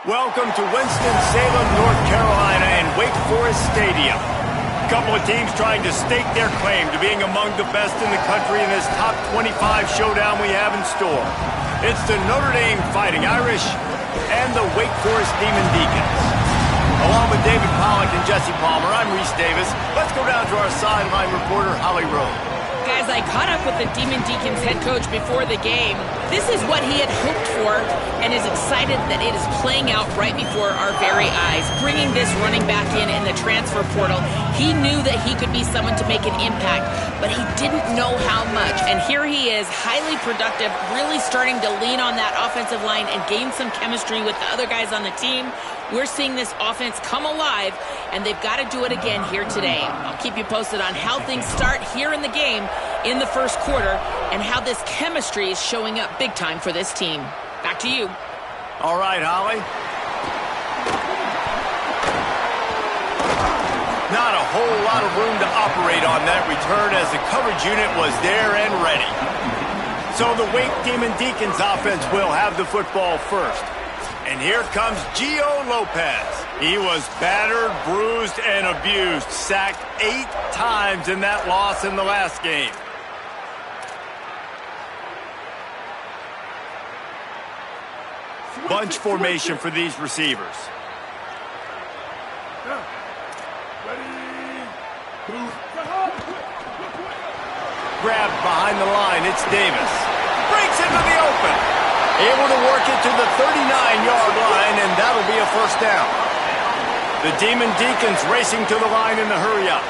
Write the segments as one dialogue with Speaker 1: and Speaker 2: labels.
Speaker 1: Welcome to Winston-Salem, North Carolina and Wake Forest Stadium. A couple of teams trying to stake their claim to being among the best in the country in this top 25 showdown we have in store. It's the Notre Dame Fighting Irish and the Wake Forest Demon Deacons. Along with David Pollack and Jesse Palmer, I'm Reese Davis. Let's go down to our sideline reporter, Holly Rowe.
Speaker 2: Guys, I caught up with the Demon Deacons head coach before the game. This is what he had hoped for and is excited that it is playing out right before our very eyes. Bringing this running back in the transfer portal, he knew that he could be someone to make an impact, but he didn't know how much. And here he is, highly productive, really starting to lean on that offensive line and gain some chemistry with the other guys on the team. We're seeing this offense come alive, and they've got to do it again here today. I'll keep you posted on how things start here in the game in the first quarter and how this chemistry is showing up big time for this team. Back to you.
Speaker 1: All right, Holly. Not a whole lot of room to operate on that return as the coverage unit was there and ready. So the Wake Demon Deacons offense will have the football first. And here comes Gio Lopez. He was battered, bruised, and abused. Sacked 8 times in that loss in the last game. Bunch formation for these receivers. Grabbed behind the line, it's Davis. Breaks into the open. Able to work it to the 39-yard line, and that'll be a first down. The Demon Deacons racing to the line in the hurry-up.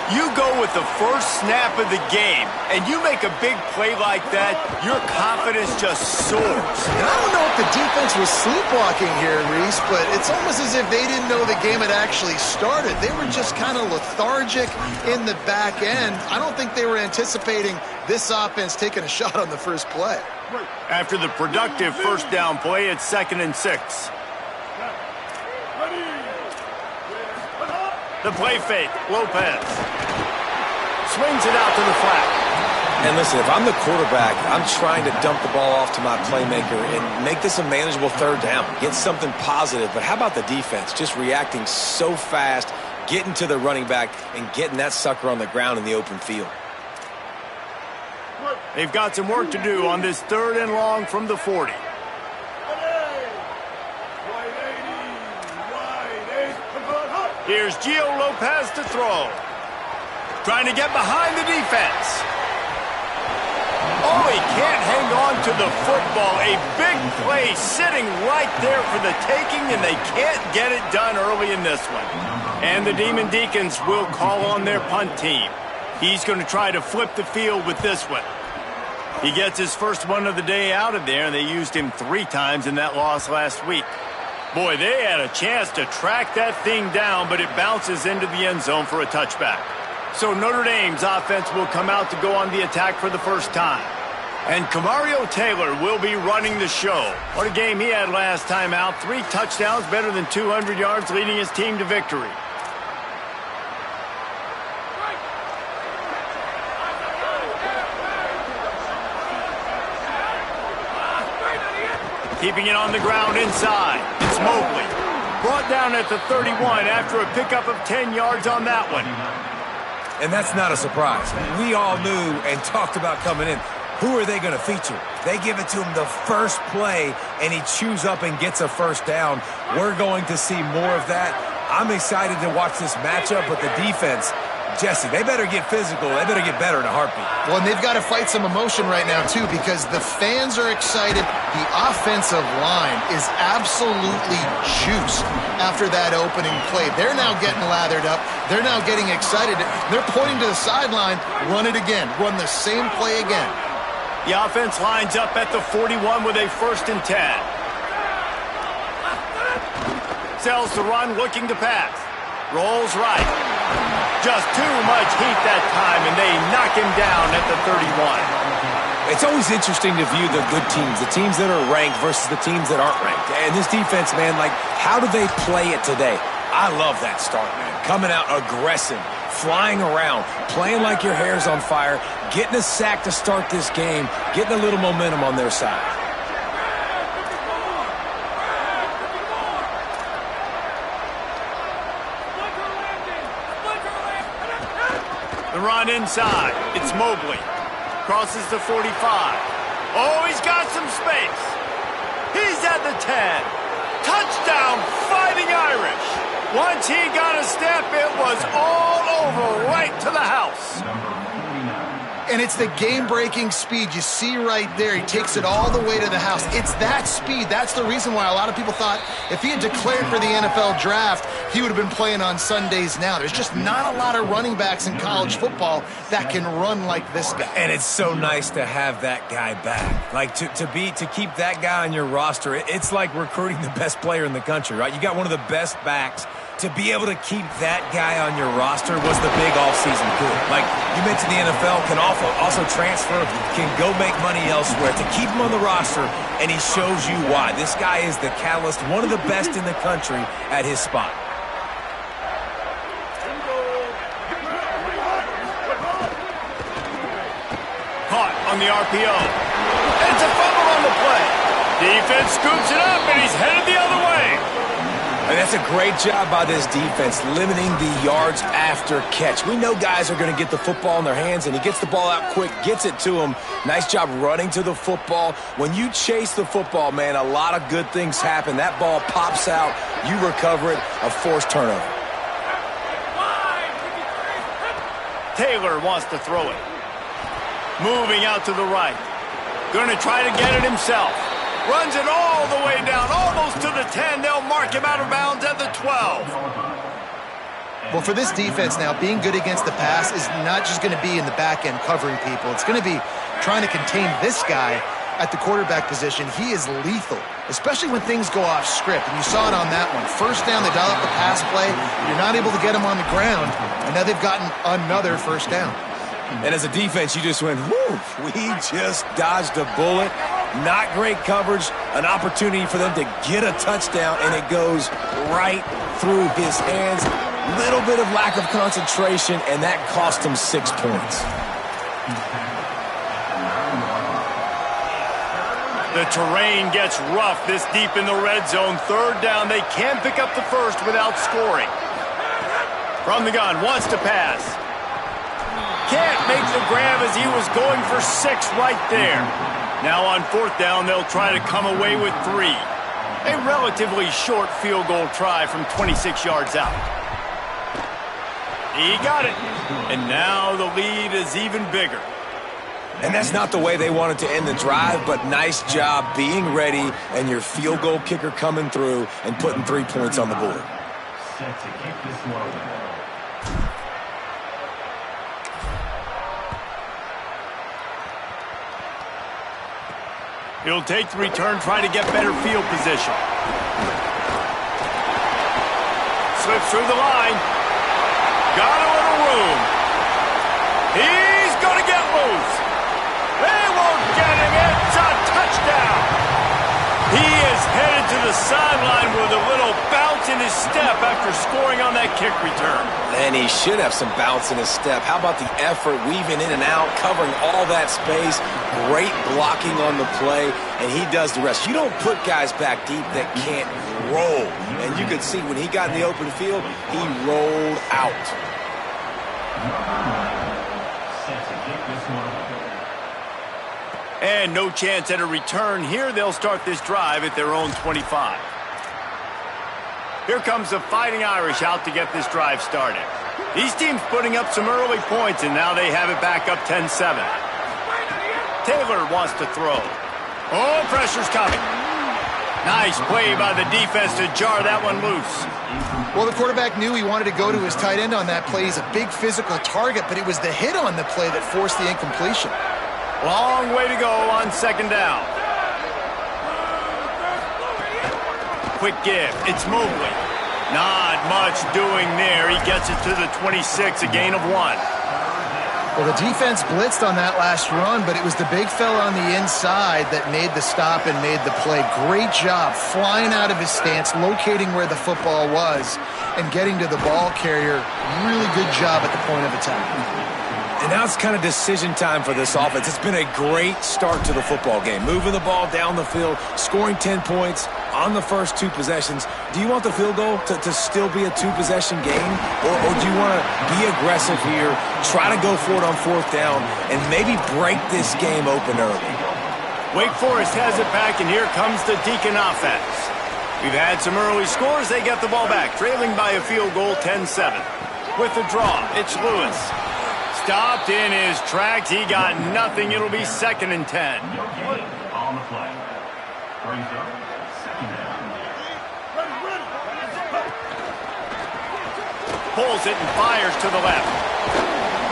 Speaker 1: You go with the first snap of the game, and you make a big play like that, your confidence just soars.
Speaker 3: And I don't know if the defense was sleepwalking here, Reese, but it's almost as if they didn't know the game had actually started. They were just kind of lethargic in the back end. I don't think they were anticipating this offense taking a shot on the first play.
Speaker 1: After the productive first down play, it's 2nd and 6. The play fake, Lopez. Swings it out to the flat.
Speaker 4: And listen, if I'm the quarterback, I'm trying to dump the ball off to my playmaker and make this a manageable third down. Get something positive. But how about the defense? Just reacting so fast, getting to the running back, and getting that sucker on the ground in the open field.
Speaker 1: They've got some work to do on this 3rd and long from the 40. Here's Gio Lopez to throw. Trying to get behind the defense. Oh, he can't hang on to the football. A big play sitting right there for the taking, and they can't get it done early in this one. And the Demon Deacons will call on their punt team. He's going to try to flip the field with this one. He gets his first one of the day out of there, and they used him 3 times in that loss last week. Boy, they had a chance to track that thing down, but it bounces into the end zone for a touchback. So Notre Dame's offense will come out to go on the attack for the first time. And Kamario Taylor will be running the show. What a game he had last time out. 3 touchdowns, better than 200 yards, leading his team to victory. Keeping it on the ground inside. It's Mobley. Brought down at the 31 after a pickup of 10 yards on that one.
Speaker 4: And that's not a surprise. We all knew and talked about coming in. Who are they going to feature? They give it to him the first play, and he chews up and gets a first down. We're going to see more of that. I'm excited to watch this matchup, but the defense, Jesse, they better get physical. They better get better in a heartbeat.
Speaker 3: Well, and they've got to fight some emotion right now, too, because the fans are excited. The offensive line is absolutely juiced after that opening play. They're now getting lathered up. They're now getting excited. They're pointing to the sideline. Run it again. Run the same play again.
Speaker 1: The offense lines up at the 41 with a 1st and 10. Sells the run, looking to pass. Rolls right. Just too much heat that time, and they knock him down at the 31.
Speaker 4: It's always interesting to view the good teams, the teams that are ranked versus the teams that aren't ranked. And this defense, man, like, how do they play it today? I love that start, man. Coming out aggressive, flying around, playing like your hair's on fire, getting a sack to start this game, getting a little momentum on their side.
Speaker 1: run inside. It's Mobley. Crosses the 45. Oh, he's got some space. He's at the 10. Touchdown, Fighting Irish. Once he got a step, it was all over right to the house.
Speaker 3: And it's the game-breaking speed you see right there. He takes it all the way to the house. It's that speed. That's the reason why a lot of people thought if he had declared for the NFL draft, he would have been playing on Sundays now. There's just not a lot of running backs in college football that can run like this guy.
Speaker 4: And it's so nice to have that guy back. Like, to keep that guy on your roster, it's like recruiting the best player in the country, right? You got one of the best backs. To be able to keep that guy on your roster was the big offseason coup. Like you mentioned, the NFL can also transfer, can go make money elsewhere. To keep him on the roster, and he shows you why. This guy is the catalyst, one of the best in the country at his spot.
Speaker 1: Caught on the RPO. It's a fumble on the play. Defense scoops it up, and he's headed the other way.
Speaker 4: And that's a great job by this defense, limiting the yards after catch. We know guys are going to get the football in their hands, and he gets the ball out quick, gets it to him. Nice job running to the football. When you chase the football, man, a lot of good things happen. That ball pops out, you recover it, a forced turnover.
Speaker 1: Taylor wants to throw it. Moving out to the right. Going to try to get it himself. Runs it all the way down, almost to the 10. They'll mark him out of bounds at the 12.
Speaker 3: Well, for this defense now, being good against the pass is not just going to be in the back end covering people. It's going to be trying to contain this guy at the quarterback position. He is lethal, especially when things go off script. And you saw it on that one. First down, they dial up the pass play. You're not able to get him on the ground, and now they've gotten another first down.
Speaker 4: And as a defense, you just went, whoo, we just dodged a bullet. Not great coverage, an opportunity for them to get a touchdown, and it goes right through his hands. Little bit of lack of concentration, and that cost him 6 points.
Speaker 1: The terrain gets rough this deep in the red zone. Third down, they can't pick up the first without scoring. From the gun, wants to pass. Can't make the grab as he was going for 6 right there. Now on fourth down, they'll try to come away with 3. A relatively short field goal try from 26 yards out. He got it. And now the lead is even bigger.
Speaker 4: And that's not the way they wanted to end the drive, but nice job being ready and your field goal kicker coming through and putting 3 points on the board.
Speaker 5: Set to kick this one.
Speaker 1: He'll take the return, try to get better field position. Slips through the line. Got a little room. He's going to get loose. They won't get him. It's a touchdown. He is headed to the sideline with a little bounce in his step after scoring on that kick return.
Speaker 4: And he should have some bounce in his step. How about the effort, weaving in and out, covering all that space, great blocking on the play, and he does the rest. You don't put guys back deep that can't roll. And you could see when he got in the open field, he rolled out.
Speaker 5: Set to kick this one.
Speaker 1: And no chance at a return here. They'll start this drive at their own 25. Here comes the Fighting Irish out to get this drive started. These teams putting up some early points, and now they have it back up 10-7. Taylor wants to throw. Oh, pressure's coming. Nice play by the defense to jar that one loose.
Speaker 3: Well, the quarterback knew he wanted to go to his tight end on that play. He's a big physical target, but it was the hit on the play that forced the incompletion.
Speaker 1: Long way to go on second down. Quick give. It's Mobley. Not much doing there. He gets it to the 26, a gain of 1.
Speaker 3: Well, the defense blitzed on that last run, but it was the big fella on the inside that made the stop and made the play. Great job flying out of his stance, locating where the football was, and getting to the ball carrier. Really good job at the point of attack.
Speaker 4: And now it's kind of decision time for this offense. It's been a great start to the football game. Moving the ball down the field, scoring 10 points on the first 2 possessions. Do you want the field goal to still be a 2-possession game? Or do you want to be aggressive here, try to go for it on 4th down, and maybe break this game open early?
Speaker 1: Wake Forest has it back, and here comes the Deacon offense. We've had some early scores. They get the ball back, trailing by a field goal 10-7. With the draw, it's Lewis. Stopped in his tracks. He got nothing. It'll be 2nd and 10.
Speaker 5: No gain on the play. Brings up 2nd down.
Speaker 1: Pulls it and fires to the left.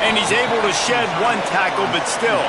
Speaker 1: And he's able to shed 1 tackle, but still.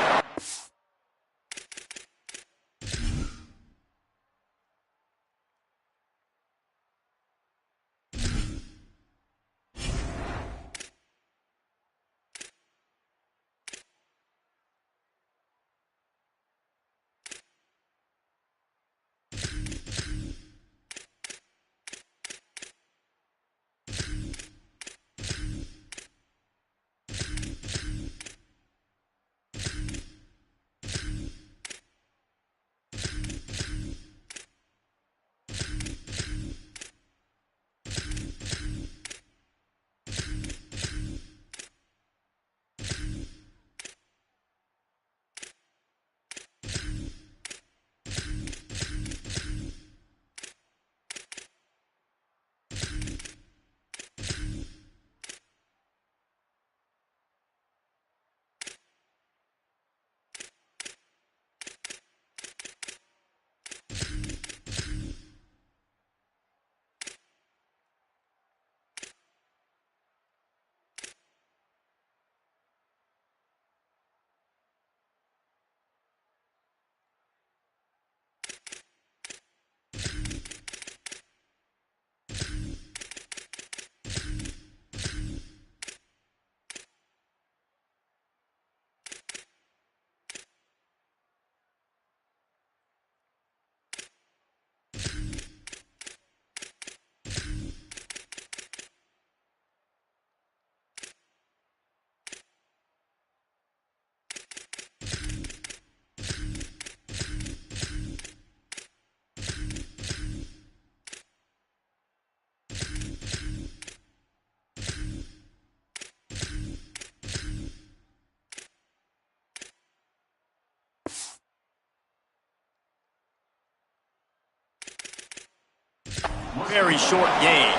Speaker 1: Very short game.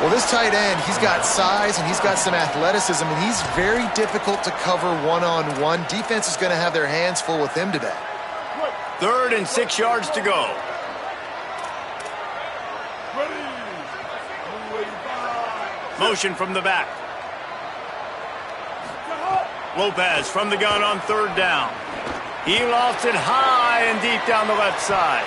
Speaker 3: Well, this tight end, he's got size and he's got some athleticism, and he's very difficult to cover one-on-one. Defense is going to have their hands full with him today.
Speaker 1: 3rd and 6 yards to go. Motion from the back. Lopez from the gun on 3rd down. He lost it high and deep down the left side.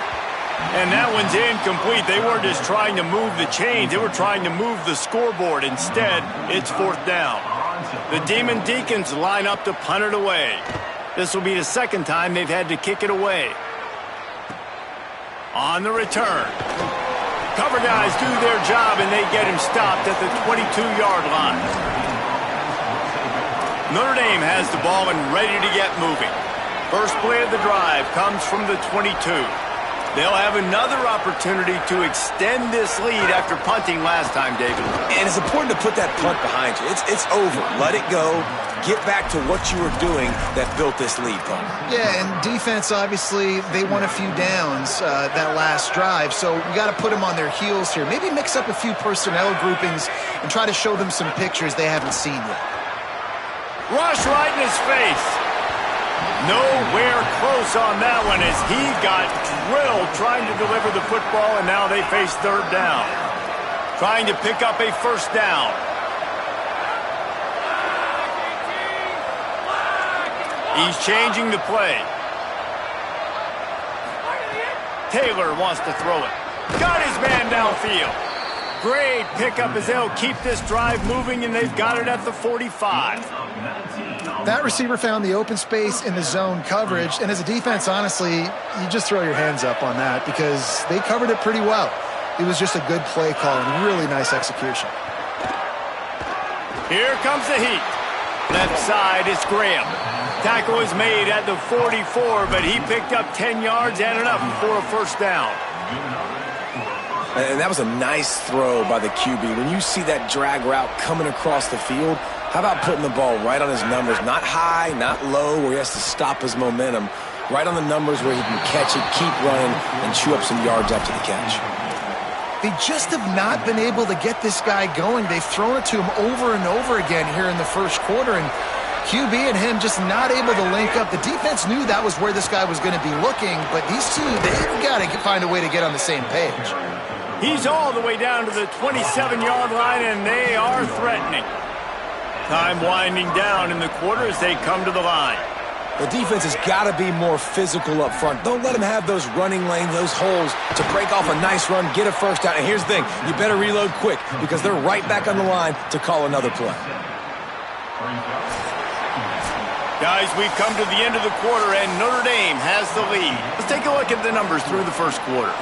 Speaker 1: And that one's incomplete. They weren't just trying to move the chains. They were trying to move the scoreboard. Instead, it's 4th down. The Demon Deacons line up to punt it away. This will be the 2nd time they've had to kick it away. On the return. Cover guys do their job, and they get him stopped at the 22-yard line. Notre Dame has the ball and ready to get moving. First play of the drive comes from the 22. They'll have another opportunity to extend this lead after punting last time, David.
Speaker 4: And it's important to put that punt behind you. It's over. Let it go. Get back to what you were doing that built this lead, Paul.
Speaker 3: Yeah, and defense, obviously, they won a few downs that last drive, so we got to put them on their heels here. Maybe mix up a few personnel groupings and try to show them some pictures they haven't seen yet.
Speaker 1: Rush right in his face. Nowhere close on that one as he got drilled trying to deliver the football, and now they face 3rd down. Trying to pick up a 1st down. He's changing the play. Taylor wants to throw it. Got his man downfield. Great pickup as they'll keep this drive moving, and they've got it at the 45.
Speaker 3: That receiver found the open space in the zone coverage, and as a defense, honestly, you just throw your hands up on that because they covered it pretty well. It was just a good play call and really nice execution.
Speaker 1: Here comes the heat. Left side, it's Graham. Tackle is made at the 44, but he picked up 10 yards and enough for a first down.
Speaker 4: And that was a nice throw by the QB. When you see that drag route coming across the field, how about putting the ball right on his numbers? Not high, not low, where he has to stop his momentum. Right on the numbers where he can catch it, keep running, and chew up some yards after the catch.
Speaker 3: They just have not been able to get this guy going. They've thrown it to him over and over again here in the first quarter, and QB and him just not able to link up. The defense knew that was where this guy was going to be looking, but these two, they've got to find a way to get on the same page.
Speaker 1: He's all the way down to the 27-yard line, and they are threatening. Time winding down in the quarter as they come to the line.
Speaker 4: The defense has got to be more physical up front. Don't let them have those running lanes, those holes to break off a nice run, get a first down. And here's the thing, you better reload quick because they're right back on the line to call another play.
Speaker 1: Guys, we've come to the end of the quarter, and Notre Dame has the lead. Let's take a look at the numbers through the first quarter.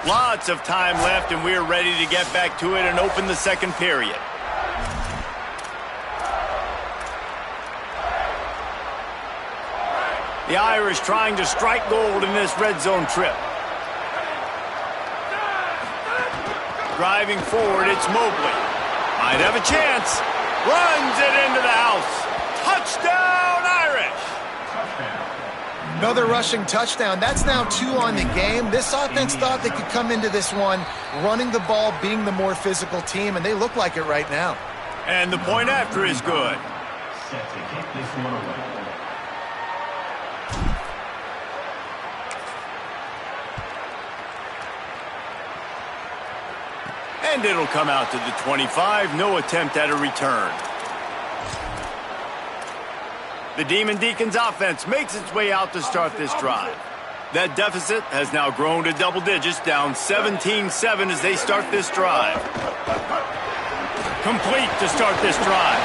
Speaker 1: Lots of time left, and we're ready to get back to it and open the second period. The Irish trying to strike gold in this red zone trip. Driving forward, it's Mobley. Might have a chance. Runs it into the house. Touchdown, Irish!
Speaker 3: Another rushing touchdown. That's now 2 on the game. This offense thought they could come into this one running the ball, being the more physical team, and they look like it right now.
Speaker 1: And the point after is good.
Speaker 5: Set to kick this one away.
Speaker 1: And it'll come out to the 25. No attempt at a return. The Demon Deacons offense makes its way out to start this drive. That deficit has now grown to double digits, down 17-7 as they start this drive. Complete to start this drive.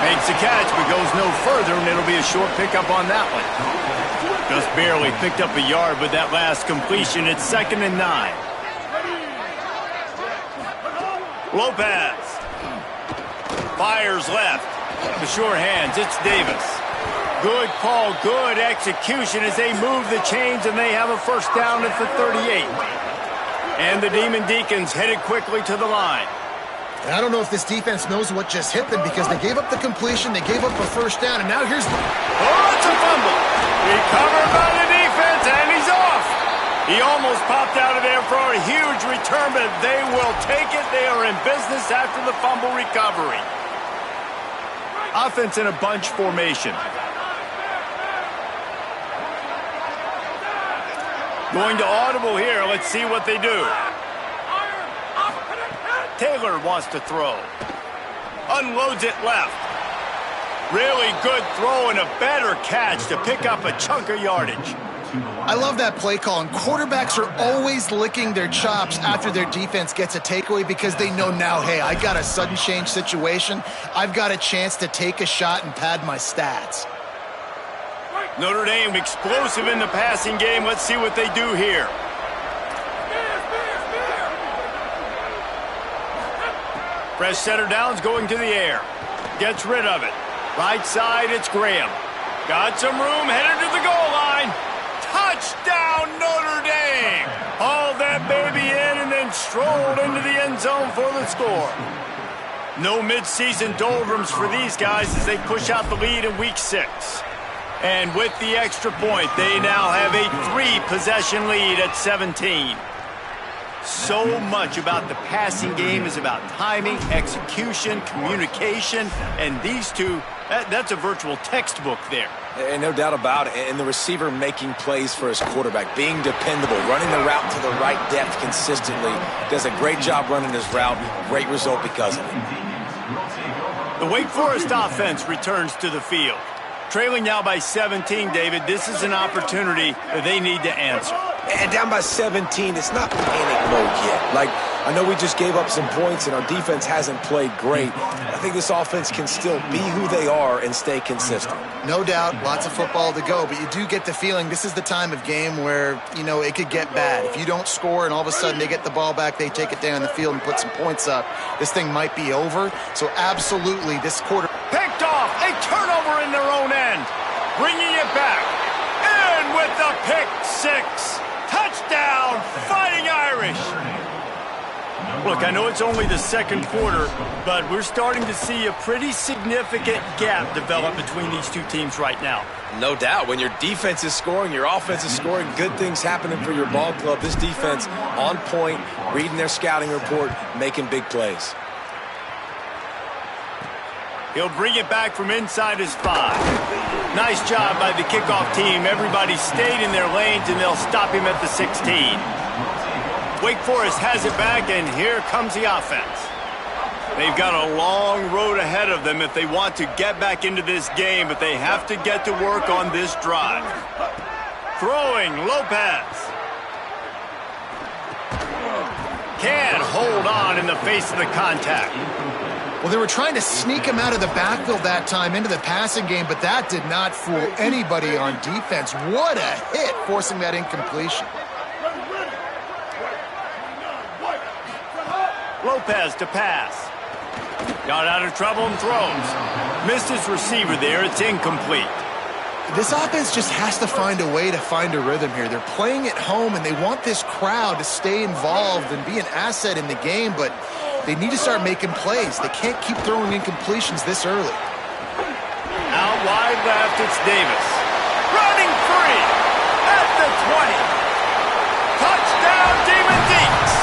Speaker 1: Makes the catch, but goes no further, and it'll be a short pickup on that one. Just barely picked up a yard with that last completion. It's 2nd and 9. Lopez. Fires left. The sure hands, it's Davis. Good call, good execution as they move the chains, and they have a first down at the 38. And the Demon Deacons headed quickly to the line.
Speaker 3: I don't know if this defense knows what just hit them because they gave up the completion, they gave up a first down, and now here's the...
Speaker 1: Oh, it's a fumble. Recovered by the defense, and he's off. He almost popped out of there for a huge return, but they will take it. They are in business after the fumble recovery. Offense in a bunch formation. Going to audible here. Let's see what they do. Taylor wants to throw. Unloads it left. Really good throw and a better catch to pick up a chunk of yardage.
Speaker 3: I love that play call, and quarterbacks are always licking their chops after their defense gets a takeaway because they know now, hey, I got a sudden change situation. I've got a chance to take a shot and pad my stats.
Speaker 1: Notre Dame explosive in the passing game. Let's see what they do here. Fresh center downs going to the air. Gets rid of it. Right side, it's Graham. Got some room, headed to the goal line. Touchdown, Notre Dame! Hauled that baby in and then strolled into the end zone for the score. No midseason doldrums for these guys as they push out the lead in Week 6. And with the extra point, they now have a 3-possession lead at 17. So much about the passing game is about timing, execution, communication, and these two, that's a virtual textbook there.
Speaker 4: And no doubt about it. And the receiver making plays for his quarterback, being dependable, running the route to the right depth consistently. Does a great job running his route. Great result because of it.
Speaker 1: The Wake Forest offense returns to the field. Trailing now by 17, David, this is an opportunity that they need to answer.
Speaker 4: And down by 17, it's not panic mode yet. Like, I know we just gave up some points and our defense hasn't played great. I think this offense can still be who they are and stay consistent.
Speaker 3: No doubt, lots of football to go, but you do get the feeling this is the time of game where, you know, it could get bad. If you don't score and all of a sudden they get the ball back, they take it down the field and put some points up, this thing might be over. So absolutely, this quarter...
Speaker 1: Picked off, a turnover in their own end. Bringing it back. In with the pick six. Touchdown, Fighting Irish. Look, I know it's only the second quarter, but we're starting to see a pretty significant gap develop between these two teams right now.
Speaker 4: No doubt. When your defense is scoring, your offense is scoring, good things happening for your ball club. This defense on point, reading their scouting report, making big plays.
Speaker 1: He'll bring it back from inside his 5. Nice job by the kickoff team. Everybody stayed in their lanes, and they'll stop him at the 16. Wake Forest has it back, and here comes the offense. They've got a long road ahead of them if they want to get back into this game, but they have to get to work on this drive. Throwing, Lopez. Can't hold on in the face of the contact.
Speaker 3: Well, they were trying to sneak him out of the backfield that time into the passing game, but that did not fool anybody on defense. What a hit, forcing that incompletion.
Speaker 1: Lopez to pass. Got out of trouble and throws. Missed his receiver there. It's incomplete.
Speaker 3: This offense just has to find a way to find a rhythm here. They're playing at home, and they want this crowd to stay involved and be an asset in the game, but they need to start making plays. They can't keep throwing incompletions this early.
Speaker 1: Out wide left, it's Davis. Running free at the 20. Touchdown, Demon Deacs.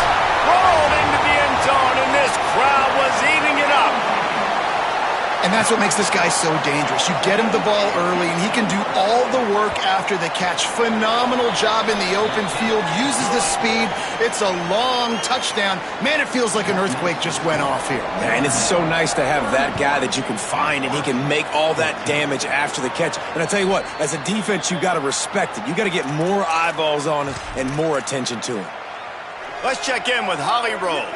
Speaker 1: Rolled into the end zone, and this crowd was eating it up.
Speaker 3: And that's what makes this guy so dangerous. You get him the ball early, and he can do all the work after the catch. Phenomenal job in the open field, uses the speed. It's a long touchdown. Man, it feels like an earthquake just went off here.
Speaker 4: Yeah, and it's so nice to have that guy that you can find, and he can make all that damage after the catch. And I tell you what, as a defense, you got to respect it. You got to get more eyeballs on him and more attention to him.
Speaker 1: Let's check in with Holly Rowe.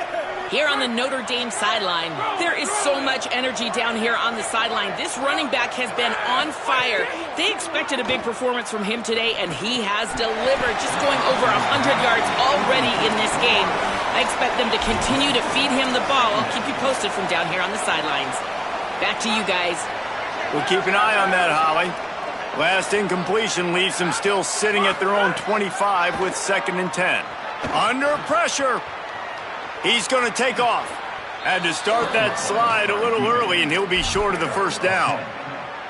Speaker 2: Here on the Notre Dame sideline, there is so much energy down here on the sideline. This running back has been on fire. They expected a big performance from him today, and he has delivered, just going over 100 yards already in this game. I expect them to continue to feed him the ball. I'll keep you posted from down here on the sidelines. Back to you guys.
Speaker 1: We'll keep an eye on that, Holly. Last incompletion leaves them still sitting at their own 25 with 2nd and 10. Under pressure. He's going to take off. Had to start that slide a little early, and he'll be short of the first down.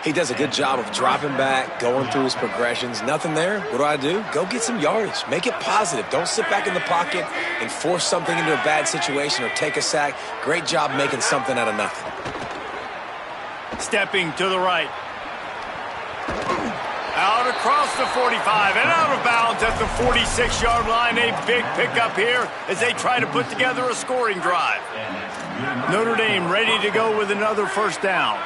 Speaker 4: He does a good job of dropping back, going through his progressions. Nothing there. What do? Go get some yardage. Make it positive. Don't sit back in the pocket and force something into a bad situation or take a sack. Great job making something out of nothing.
Speaker 1: Stepping to the right. Out across the 45 and out of bounds at the 46-yard line. A big pickup here as they try to put together a scoring drive. Notre Dame ready to go with another first down.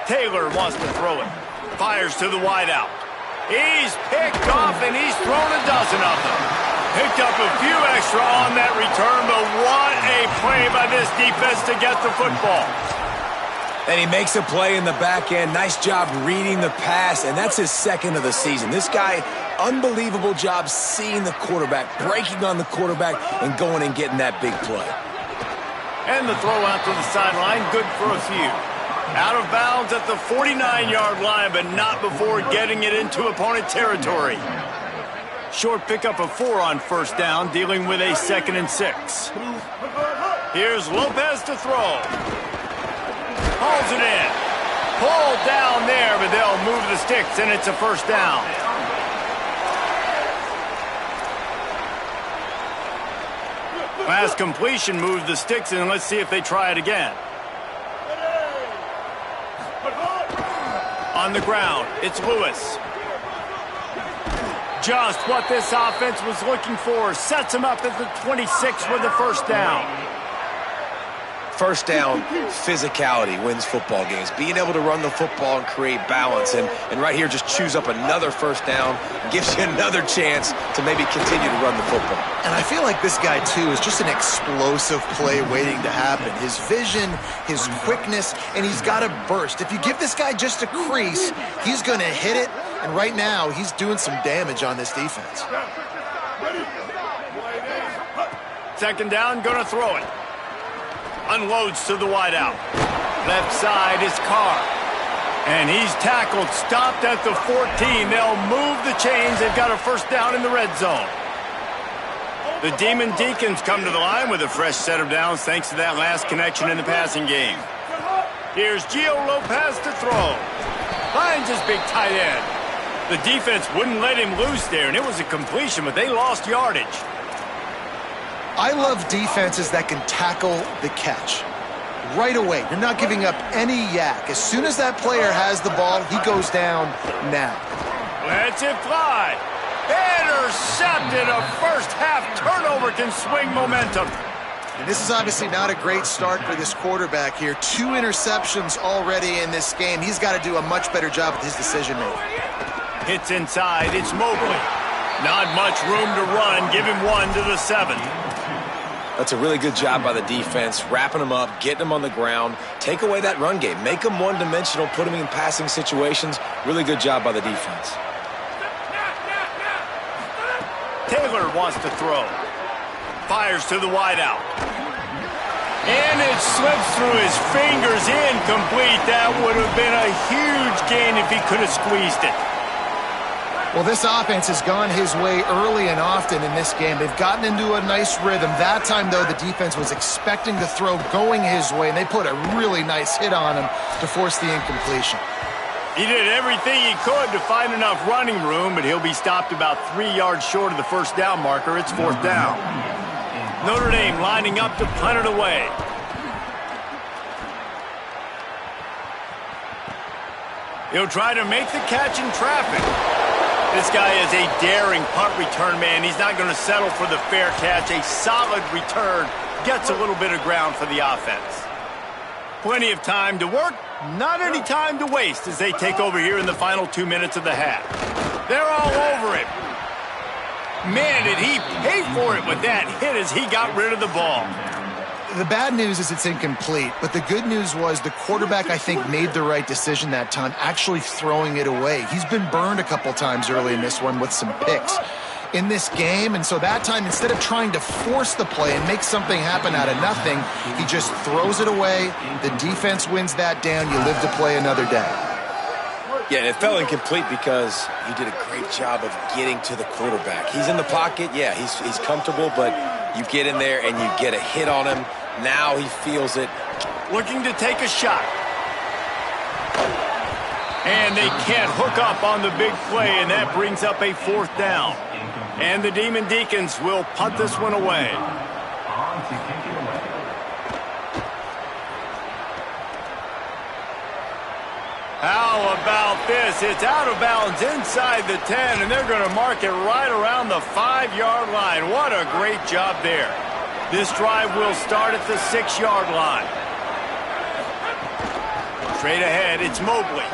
Speaker 1: Taylor wants to throw it. Fires to the wideout. He's picked off, and he's thrown a dozen of them. Picked up a few extra on that return, but what a play by this defense to get the football.
Speaker 4: And he makes a play in the back end. Nice job reading the pass, and that's his 2nd of the season. This guy, unbelievable job seeing the quarterback, breaking on the quarterback, and going and getting that big play.
Speaker 1: And the throw out to the sideline, good for a few. Out of bounds at the 49-yard line, but not before getting it into opponent territory. Short pickup of 4 on first down, dealing with a 2nd and 6. Here's Lopez to throw. Hauls it in. Pulled down there, but they'll move the sticks, and it's a first down. Last completion moved the sticks, and let's see if they try it again. On the ground, it's Lewis. Just what this offense was looking for. Sets him up at the 26 with the first down.
Speaker 4: First down, physicality wins football games. Being able to run the football and create balance. And right here, just choose up another first down, gives you another chance to maybe continue to run the football.
Speaker 3: And I feel like this guy, too, is just an explosive play waiting to happen. His vision, his quickness, and he's got a burst. If you give this guy just a crease, he's going to hit it. And right now, he's doing some damage on this defense.
Speaker 1: Second down, going to throw it. Unloads to the wideout. Left side is Carr. And he's tackled, stopped at the 14. They'll move the chains. They've got a first down in the red zone. The Demon Deacons come to the line with a fresh set of downs thanks to that last connection in the passing game. Here's Gio Lopez to throw. Finds his big tight end. The defense wouldn't let him loose there, and it was a completion, but they lost yardage.
Speaker 3: I love defenses that can tackle the catch right away. They're not giving up any yak. As soon as that player has the ball, he goes down now.
Speaker 1: Lets it fly. Intercepted. A first half turnover can swing momentum.
Speaker 3: And this is obviously not a great start for this quarterback here. 2 interceptions already in this game. He's got to do a much better job with his decision-making.
Speaker 1: Hits inside. It's Mobley. Not much room to run. Give him 1 to the 7.
Speaker 4: That's a really good job by the defense, wrapping them up, getting them on the ground, take away that run game, make them one-dimensional, put them in passing situations. Really good job by the defense.
Speaker 1: Taylor wants to throw. Fires to the wideout. And it slips through his fingers, incomplete. That would have been a huge gain if he could have squeezed it.
Speaker 3: Well, this offense has gone his way early and often in this game. They've gotten into a nice rhythm. That time, though, the defense was expecting the throw going his way, and they put a really nice hit on him to force the incompletion.
Speaker 1: He did everything he could to find enough running room, but he'll be stopped about 3 yards short of the first down marker. It's 4th down. Notre Dame lining up to punt it away. He'll try to make the catch in traffic. This guy is a daring punt return man. He's not going to settle for the fair catch. A solid return gets a little bit of ground for the offense. Plenty of time to work, not any time to waste as they take over here in the final 2 minutes of the half. They're all over him. Man, did he pay for it with that hit as he got rid of the ball.
Speaker 3: The bad news is it's incomplete, but the good news was the quarterback, I think, made the right decision that time, actually throwing it away. He's been burned a couple times early in this one with some picks in this game, and so that time, instead of trying to force the play and make something happen out of nothing, he just throws it away. The defense wins that down. You live to play another day.
Speaker 4: Yeah, and it fell incomplete because he did a great job of getting to the quarterback. He's in the pocket. Yeah, he's comfortable, but you get in there and you get a hit on him. Now he feels it.
Speaker 1: Looking to take a shot. And they can't hook up on the big play, and that brings up a 4th down. And the Demon Deacons will punt this one away. How about this? It's out of bounds inside the 10, and they're going to mark it right around the 5-yard line. What a great job there. This drive will start at the 6-yard line. Straight ahead, it's Mobley.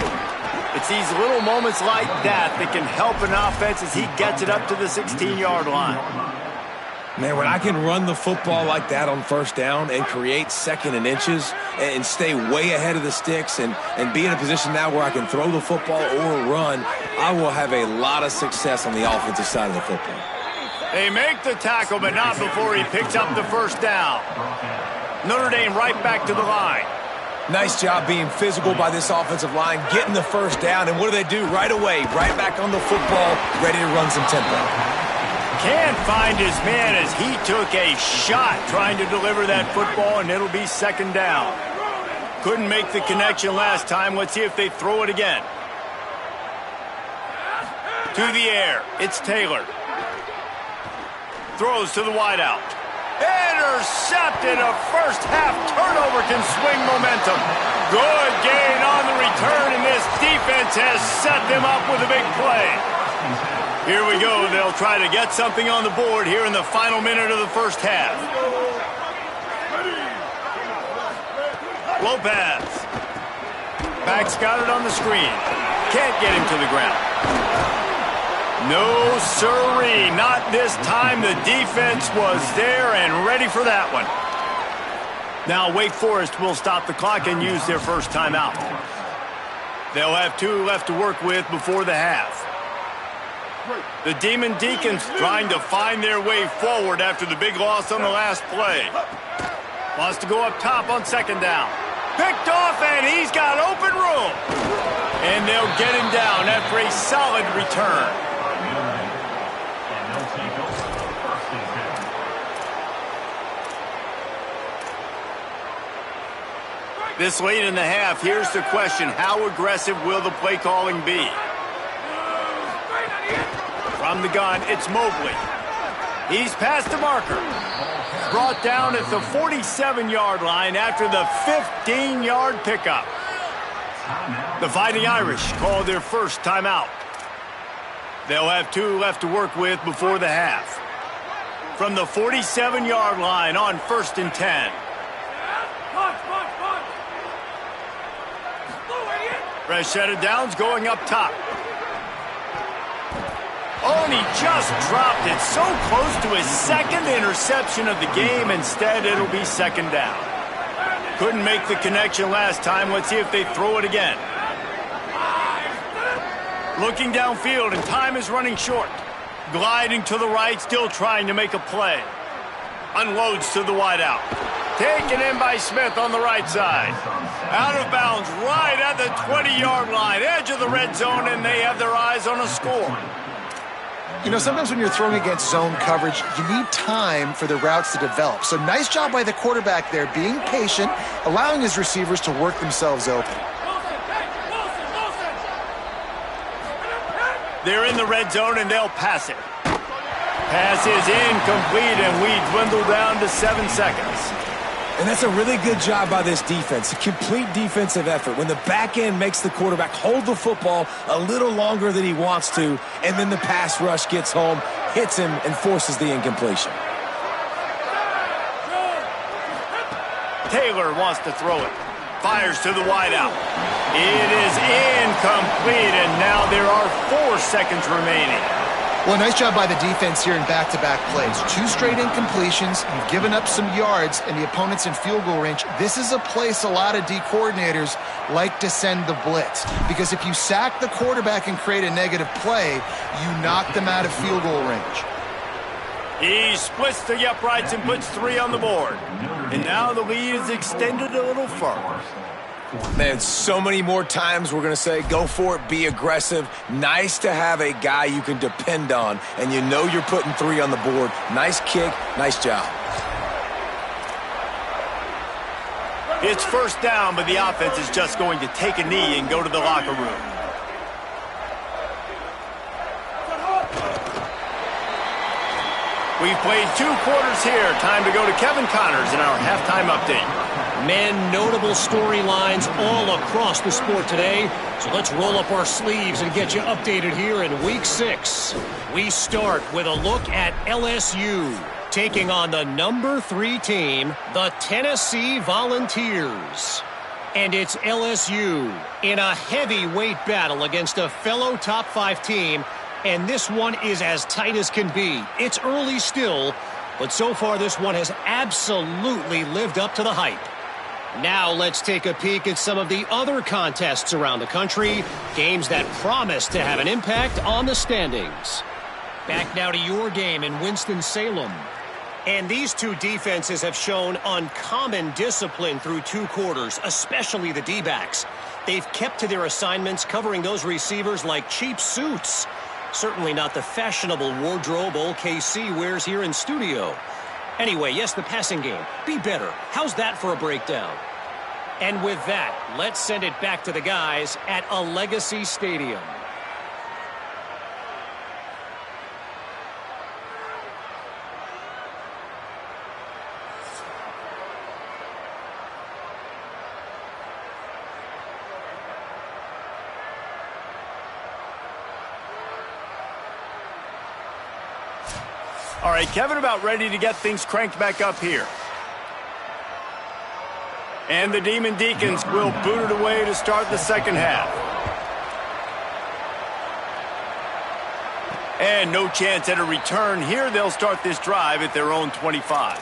Speaker 1: It's these little moments like that that can help an offense as he gets it up to the 16-yard line.
Speaker 4: Man, when I can run the football like that on first down and create 2nd and inches and stay way ahead of the sticks and be in a position now where I can throw the football or run, I will have a lot of success on the offensive side of the football.
Speaker 1: They make the tackle, but not before he picks up the first down. Notre Dame right back to the line.
Speaker 4: Nice job being physical by this offensive line, getting the first down, and what do they do right away? Right back on the football, ready to run some tempo.
Speaker 1: Can't find his man as he took a shot trying to deliver that football, and it'll be 2nd down. Couldn't make the connection last time. Let's see if they throw it again. To the air, it's Taylor. Throws to the wideout. Intercepted. A first half turnover can swing momentum. Good gain on the return, and this defense has set them up with a big play. Here we go. They'll try to get something on the board here in the final minute of the first half. Lopez. Back's got it on the screen. Can't get him to the ground. No siree, not this time. The defense was there and ready for that one. Now Wake Forest will stop the clock and use their first timeout. They'll have 2 left to work with before the half. The Demon Deacons trying to find their way forward after the big loss on the last play. Wants to go up top on second down. Picked off, and he's got open room. And they'll get him down after a solid return.
Speaker 5: And they'll take over first and 10.
Speaker 1: This late in the half, here's the question. How aggressive will the play calling be? From the gun, it's Mobley. He's past the marker. Brought down at the 47-yard line after the 15-yard pickup. The Fighting Irish call their first timeout. They'll have 2 left to work with before the half. From the 47-yard line on first and 10. Fresh set of downs going up top. Oh, and he just dropped it so close to his second interception of the game. Instead, it'll be second down. Couldn't make the connection last time. Let's see if they throw it again. Looking downfield, and time is running short. Gliding to the right, still trying to make a play. Unloads to the wideout. Taken in by Smith on the right side. Out of bounds right at the 20-yard line. Edge of the red zone, and they have their eyes on a score.
Speaker 3: You know, sometimes when you're throwing against zone coverage, you need time for the routes to develop. So nice job by the quarterback there, being patient, allowing his receivers to work themselves open.
Speaker 1: They're in the red zone, and they'll pass it. Pass is incomplete, and we dwindle down to 7 seconds.
Speaker 4: And that's a really good job by this defense, a complete defensive effort. When the back end makes the quarterback hold the football a little longer than he wants to, and then the pass rush gets home, hits him, and forces the incompletion.
Speaker 1: Taylor wants to throw it. Fires to the wideout. It is incomplete, and now there are 4 seconds remaining.
Speaker 3: Well, nice job by the defense here in back-to-back plays. 2 straight incompletions. You've given up some yards, and the opponent's in field goal range. This is a place a lot of D coordinators like to send the blitz, because if you sack the quarterback and create a negative play, you knock them out of field goal range.
Speaker 1: He splits the uprights and puts 3 on the board. And now the lead is extended a little further.
Speaker 4: Man, so many more times we're going to say, go for it, be aggressive. Nice to have a guy you can depend on, and you know you're putting 3 on the board. Nice kick, nice job.
Speaker 1: It's first down, but the offense is just going to take a knee and go to the locker room. We've played 2 quarters here. Time to go to Kevin Connors in our halftime update.
Speaker 6: Men, notable storylines all across the sport today. So let's roll up our sleeves and get you updated here in Week 6. We start with a look at LSU taking on the number 3 team, the Tennessee Volunteers. And it's LSU in a heavyweight battle against a fellow top 5 team. And this one is as tight as can be. It's early still, but so far this one has absolutely lived up to the hype. Now let's take a peek at some of the other contests around the country, games that promise to have an impact on the standings. Back now to your game in Winston-Salem. And these 2 defenses have shown uncommon discipline through 2 quarters, especially the D-backs. They've kept to their assignments, covering those receivers like cheap suits. Certainly not the fashionable wardrobe old KC wears here in studio. Anyway, yes, the passing game. Be better. How's that for a breakdown? And with that, let's send it back to the guys at a Legacy Stadium.
Speaker 1: All right, Kevin, about ready to get things cranked back up here. And the Demon Deacons will boot it away to start the second half. And no chance at a return here. They'll start this drive at their own 25.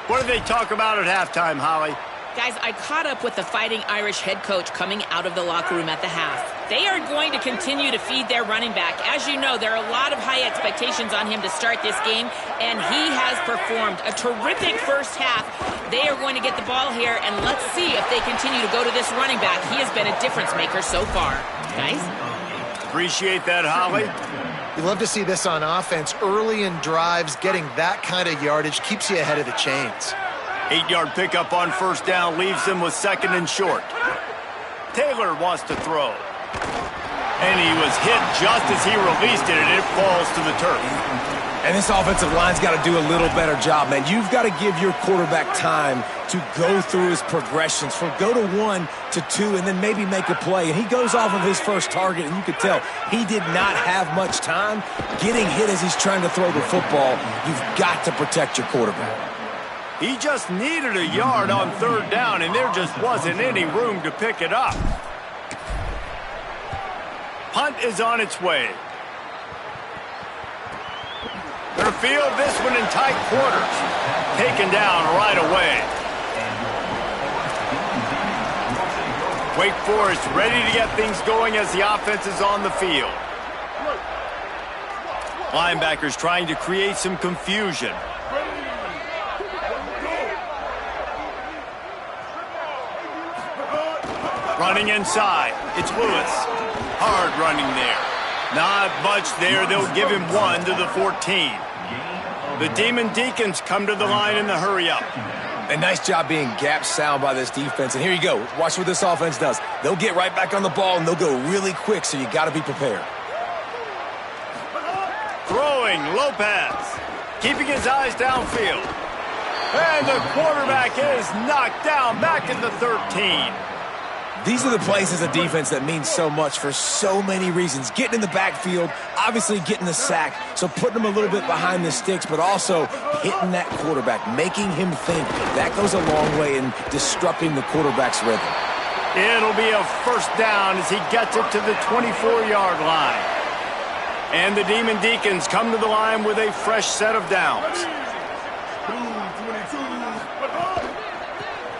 Speaker 1: What do they talk about at halftime, Holly?
Speaker 2: Guys, I caught up with the Fighting Irish head coach coming out of the locker room at the half. They are going to continue to feed their running back. As you know, there are a lot of high expectations on him to start this game, and he has performed a terrific first half. They are going to get the ball here, and let's see if they continue to go to this running back. He has been a difference maker so far. Guys?
Speaker 1: Appreciate that, Holly.
Speaker 3: You love to see this on offense. Early in drives, getting that kind of yardage keeps you ahead of the chains.
Speaker 1: 8-yard pickup on first down leaves them with second and short. Taylor wants to throw. And he was hit just as he released it, and it falls to the turf.
Speaker 4: And this offensive line's got to do a little better job, man. You've got to give your quarterback time to go through his progressions, from go to 1 to 2, and then maybe make a play. And he goes off of his first target, and you could tell he did not have much time getting hit as he's trying to throw the football. You've got to protect your quarterback.
Speaker 1: He just needed a yard on third down, and there just wasn't any room to pick it up. Punt is on its way. They're going to field this one in tight quarters. Taken down right away. Wake Forest ready to get things going as the offense is on the field. Linebackers trying to create some confusion. Running inside. It's Lewis. Hard running there. Not much there. They'll give him 1 to the 14. The Demon Deacons come to the line in the hurry-up.
Speaker 4: A nice job being gap sound by this defense. And here you go. Watch what this offense does. They'll get right back on the ball, and they'll go really quick, so you got to be prepared.
Speaker 1: Throwing, Lopez. Keeping his eyes downfield. And the quarterback is knocked down back at the 13.
Speaker 4: These are the plays as a defense that mean so much for so many reasons. Getting in the backfield, obviously getting the sack, so putting them a little bit behind the sticks, but also hitting that quarterback, making him think. That goes a long way in disrupting the quarterback's rhythm.
Speaker 1: It'll be a first down as he gets it to the 24-yard line. And the Demon Deacons come to the line with a fresh set of downs.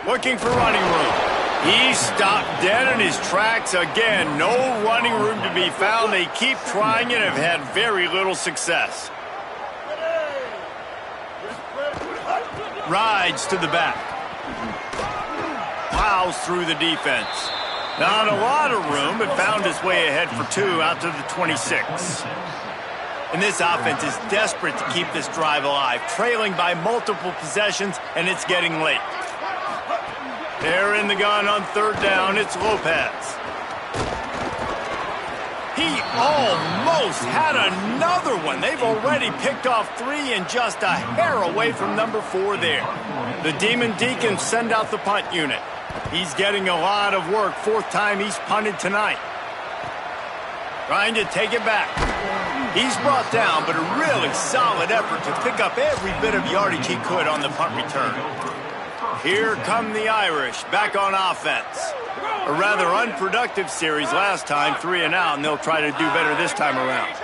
Speaker 1: Looking for running room. He stopped dead in his tracks again. No running room to be found. They keep trying and have had very little success. Rides to the back. Plows through the defense. Not a lot of room, but found his way ahead for 2 out to the 26. And this offense is desperate to keep this drive alive, trailing by multiple possessions, and it's getting late. They're in the gun on third down. It's Lopez. He almost had another one. They've already picked off 3 and just a hair away from number 4 there. The Demon Deacons send out the punt unit. He's getting a lot of work. 4th time he's punted tonight. Trying to take it back. He's brought down, but a really solid effort to pick up every bit of yardage he could on the punt return. Here come the Irish, back on offense. A rather unproductive series last time, 3 and out, and they'll try to do better this time around.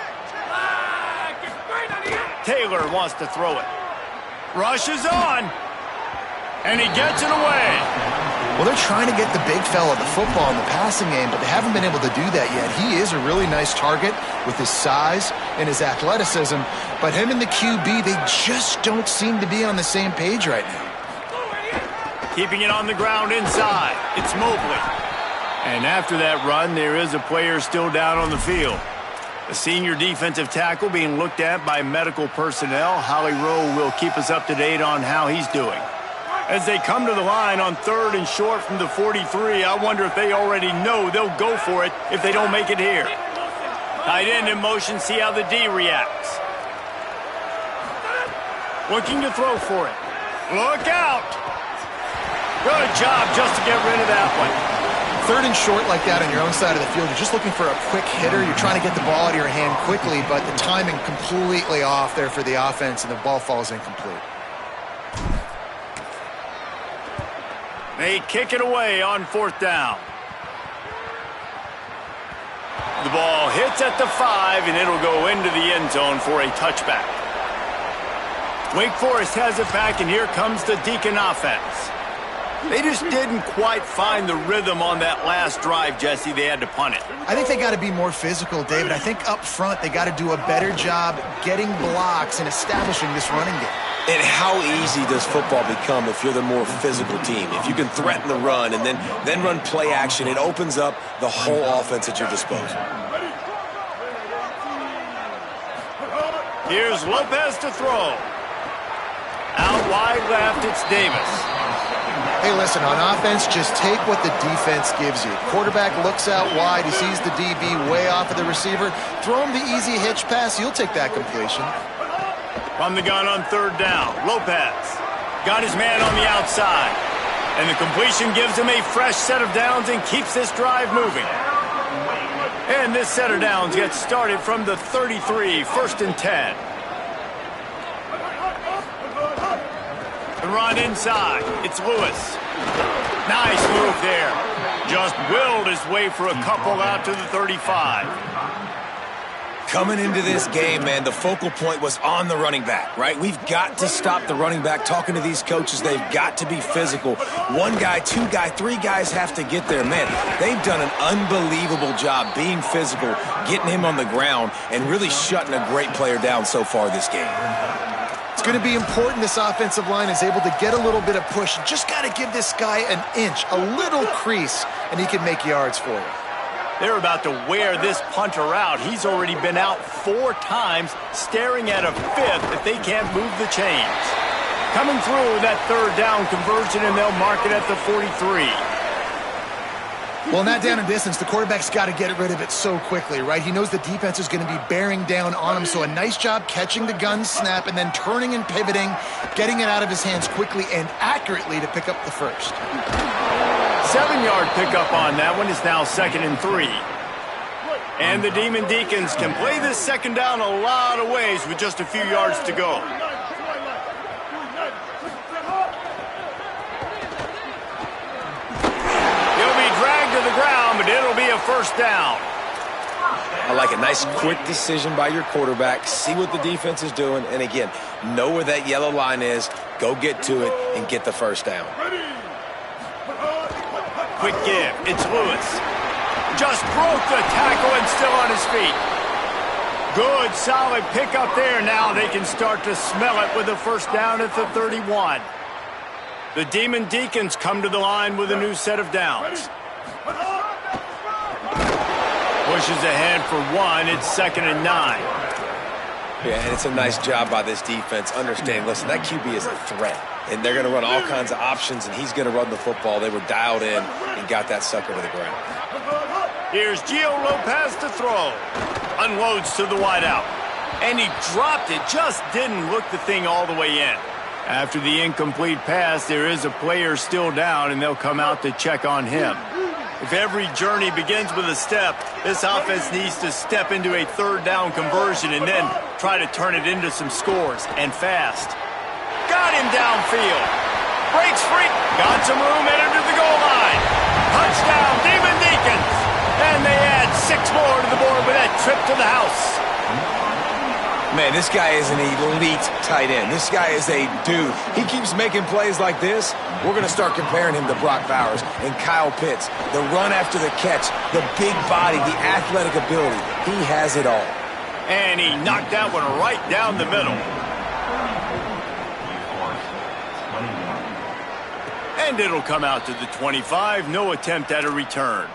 Speaker 1: Taylor wants to throw it. Rushes on, and he gets it away.
Speaker 3: Well, they're trying to get the big fella the football in the passing game, but they haven't been able to do that yet. He is a really nice target with his size and his athleticism, but him and the QB, they just don't seem to be on the same page right now.
Speaker 1: Keeping it on the ground inside. It's Mobley. And after that run, there is a player still down on the field. A senior defensive tackle being looked at by medical personnel. Holly Rowe will keep us up to date on how he's doing. As they come to the line on 3rd and short from the 43, I wonder if they already know they'll go for it if they don't make it here. Tight end in motion, see how the D reacts. Looking to throw for it. Look out! Good job just to get rid of that one.
Speaker 3: 3rd and short like that on your own side of the field, you're just looking for a quick hitter. You're trying to get the ball out of your hand quickly, but the timing completely off there for the offense, and the ball falls incomplete.
Speaker 1: They kick it away on 4th down. The ball hits at the 5, and it'll go into the end zone for a touchback. Wake Forest has it back, and here comes the Deacon offense. They just didn't quite find the rhythm on that last drive, Jesse. They had to punt it.
Speaker 3: I think they got to be more physical, David. I think up front they got to do a better job getting blocks and establishing this running game.
Speaker 4: And how easy does football become if you're the more physical team? If you can threaten the run and then run play action, it opens up the whole offense at your disposal.
Speaker 1: Here's Lopez to throw. Out wide left, it's Davis.
Speaker 3: Hey, listen, on offense, just take what the defense gives you. Quarterback looks out wide. He sees the DB way off of the receiver. Throw him the easy hitch pass. You'll take that completion.
Speaker 1: From the gun on 3rd down, Lopez got his man on the outside. And the completion gives him a fresh set of downs and keeps this drive moving. And this set of downs gets started from the 33, 1st and 10. The run inside. It's Lewis. Nice move there. Just willed his way for a couple out to the 35.
Speaker 4: Coming into this game, man, the focal point was on the running back, right? We've got to stop the running back. Talking to these coaches, they've got to be physical. 1 guy, 2 guy, 3 guys have to get there. Man, they've done an unbelievable job being physical, getting him on the ground, and really shutting a great player down so far this game.
Speaker 3: It's going to be important this offensive line is able to get a little bit of push. Just got to give this guy an inch, a little crease, and he can make yards for you.
Speaker 1: They're about to wear this punter out. He's already been out 4 times, staring at a 5th if they can't move the chains. Coming through with that 3rd down conversion, and they'll mark it at the 43.
Speaker 3: Well, in that down and distance, the quarterback's got to get rid of it so quickly, right? He knows the defense is going to be bearing down on him, so a nice job catching the gun snap and then turning and pivoting, getting it out of his hands quickly and accurately to pick up the first.
Speaker 1: 7-yard pickup on that one. Is now 2nd and 3. And the Demon Deacons can play this 2nd down a lot of ways with just a few yards to go. He'll be dragged to the ground, but it'll be a 1st down.
Speaker 4: I like a nice quick decision by your quarterback. See what the defense is doing. And again, know where that yellow line is. Go get to it and get the 1st down.
Speaker 1: Quick give. It's Lewis. Just broke the tackle and still on his feet. Good, solid pickup there. Now they can start to smell it with a 1st down at the 31. The Demon Deacons come to the line with a new set of downs. Pushes ahead for 1. It's 2nd and 9.
Speaker 4: Yeah, and it's a nice job by this defense. Understand, listen, that QB is a threat. And they're going to run all kinds of options, and he's going to run the football. They were dialed in and got that sucker to the ground.
Speaker 1: Here's Gio Lopez to throw. Unloads to the wideout. And he dropped it. Just didn't look the thing all the way in. After the incomplete pass, there is a player still down, and they'll come out to check on him. If every journey begins with a step, this offense needs to step into a 3rd down conversion and then try to turn it into some scores, and fast. Got him downfield. Breaks free. Got some room, headed to the goal line. Touchdown, Demon Deacons. And they add 6 more to the board with that trip to the house.
Speaker 4: Man, this guy is an elite tight end. This guy is a dude. He keeps making plays like this. We're going to start comparing him to Brock Bowers and Kyle Pitts. The run after the catch, the big body, the athletic ability. He has it all.
Speaker 1: And he knocked that one right down the middle. And it'll come out to the 25. No attempt at a return.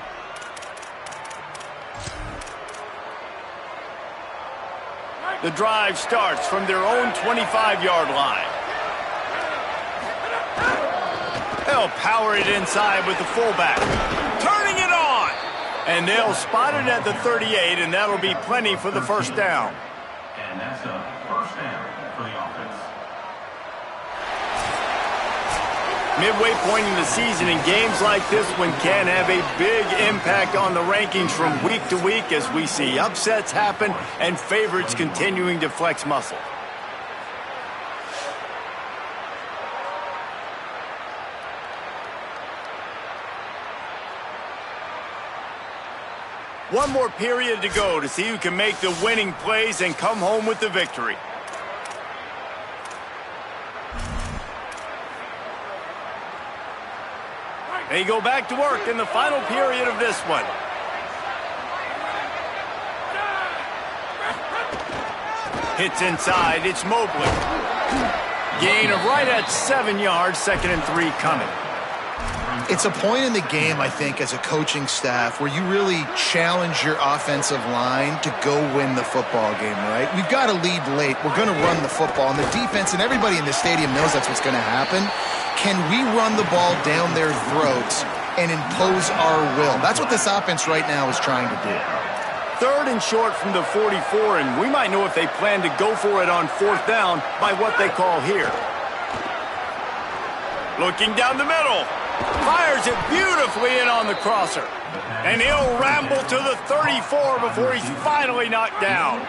Speaker 1: The drive starts from their own 25-yard line. They'll power it inside with the fullback. Turning it on! And they'll spot it at the 38, and that'll be plenty for the 1st down.
Speaker 5: And that's a 1st down for the offense.
Speaker 1: Midway point in the season, and games like this one can have a big impact on the rankings from week to week as we see upsets happen and favorites continuing to flex muscle. One more period to go to see who can make the winning plays and come home with the victory. They go back to work in the final period of this one. Hits inside, it's Mobley. Gain of right at 7 yards, 2nd and 3 coming.
Speaker 3: It's a point in the game, I think, as a coaching staff where you really challenge your offensive line to go win the football game, right? We've got to lead late. We're going to run the football. And the defense and everybody in the stadium knows that's what's going to happen. Can we run the ball down their throats and impose our will? That's what this offense right now is trying to do.
Speaker 1: 3rd and short from the 44, and we might know if they plan to go for it on 4th down by what they call here. Looking down the middle. Fires it beautifully in on the crosser. And he'll ramble to the 34 before he's finally knocked down.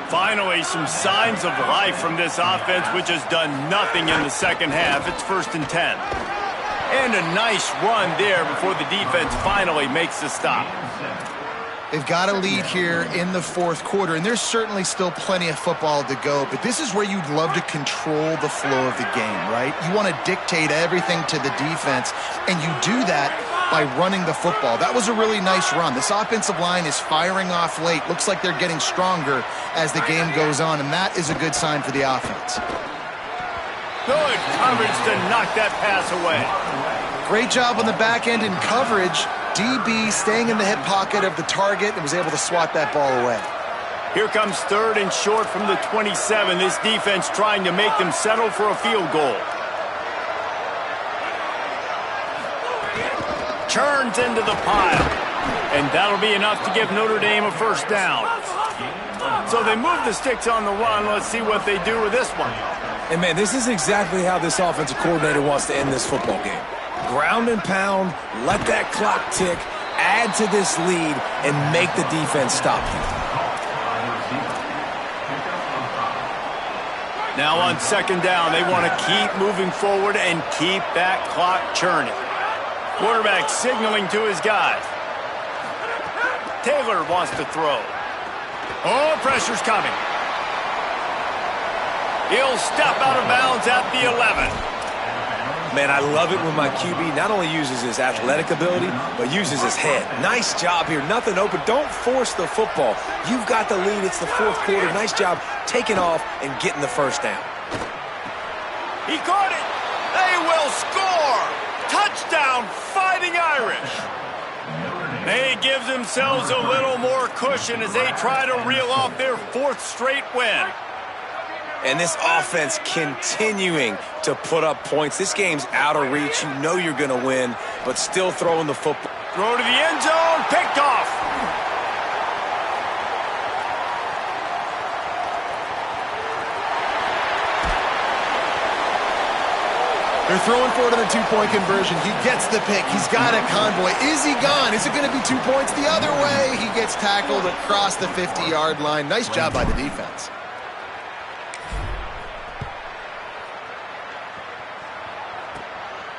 Speaker 1: Finally, some signs of life from this offense, which has done nothing in the second half. It's 1st and 10. And a nice run there before the defense finally makes the stop.
Speaker 3: They've got a lead here in the 4th quarter, and there's certainly still plenty of football to go, but this is where you'd love to control the flow of the game, right? You want to dictate everything to the defense, and you do that by running the football. That was a really nice run. This offensive line is firing off late. Looks like they're getting stronger as the game goes on, and that is a good sign for the offense.
Speaker 1: Good coverage to knock that pass away.
Speaker 3: Great job on the back end in coverage. DB staying in the hip pocket of the target and was able to swat that ball away.
Speaker 1: Here comes 3rd and short from the 27. This defense trying to make them settle for a field goal. Churns into the pile. And that'll be enough to give Notre Dame a 1st down. So they move the sticks on the run. Let's see what they do with this one.
Speaker 4: And, man, this is exactly how this offensive coordinator wants to end this football game. Ground and pound, let that clock tick, add to this lead, and make the defense stop you.
Speaker 1: Now on 2nd down, they want to keep moving forward and keep that clock churning. Quarterback signaling to his guys. Taylor wants to throw. Oh, pressure's coming. He'll step out of bounds at the 11.
Speaker 4: Man, I love it when my QB not only uses his athletic ability, but uses his head. Nice job here. Nothing open. Don't force the football. You've got the lead. It's the 4th quarter. Nice job taking off and getting the 1st down.
Speaker 1: He caught it. They will score. Touchdown, Fighting Irish. They give themselves a little more cushion as they try to reel off their 4th straight win.
Speaker 4: And this offense continuing to put up points. This game's out of reach. You know you're going to win, but still throwing the football.
Speaker 1: Throw to the end zone. Picked off.
Speaker 3: They're throwing for it on the 2-point conversion. He gets the pick. He's got a convoy. Is he gone? Is it going to be 2 points the other way? He gets tackled across the 50-yard line. Nice job by the defense.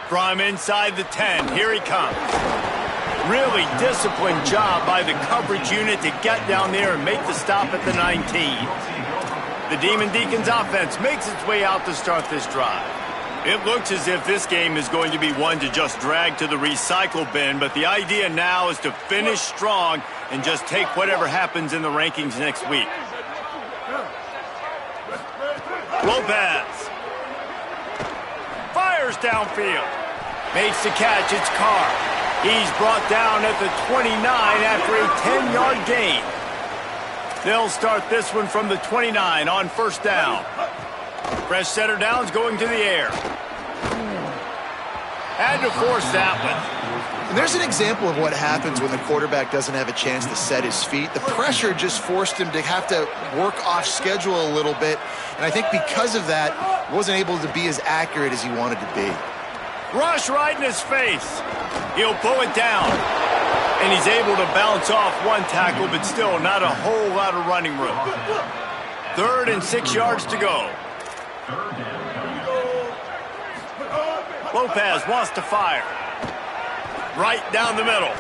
Speaker 1: From inside the 10, here he comes. Really disciplined job by the coverage unit to get down there and make the stop at the 19. The Demon Deacons offense makes its way out to start this drive. It looks as if this game is going to be one to just drag to the recycle bin, but the idea now is to finish strong and just take whatever happens in the rankings next week. Lopez fires downfield. Makes the catch, it's Carr. He's brought down at the 29 after a 10-yard gain. They'll start this one from the 29 on 1st down. Fresh setter downs going to the air. Had to force that one.
Speaker 3: And there's an example of what happens when the quarterback doesn't have a chance to set his feet. The pressure just forced him to have to work off schedule a little bit. And I think because of that, wasn't able to be as accurate as he wanted to be.
Speaker 1: Rush right in his face. He'll pull it down. And he's able to bounce off one tackle, but still not a whole lot of running room. 3rd and 6 yards to go. Lopez wants to fire. Right down the middle.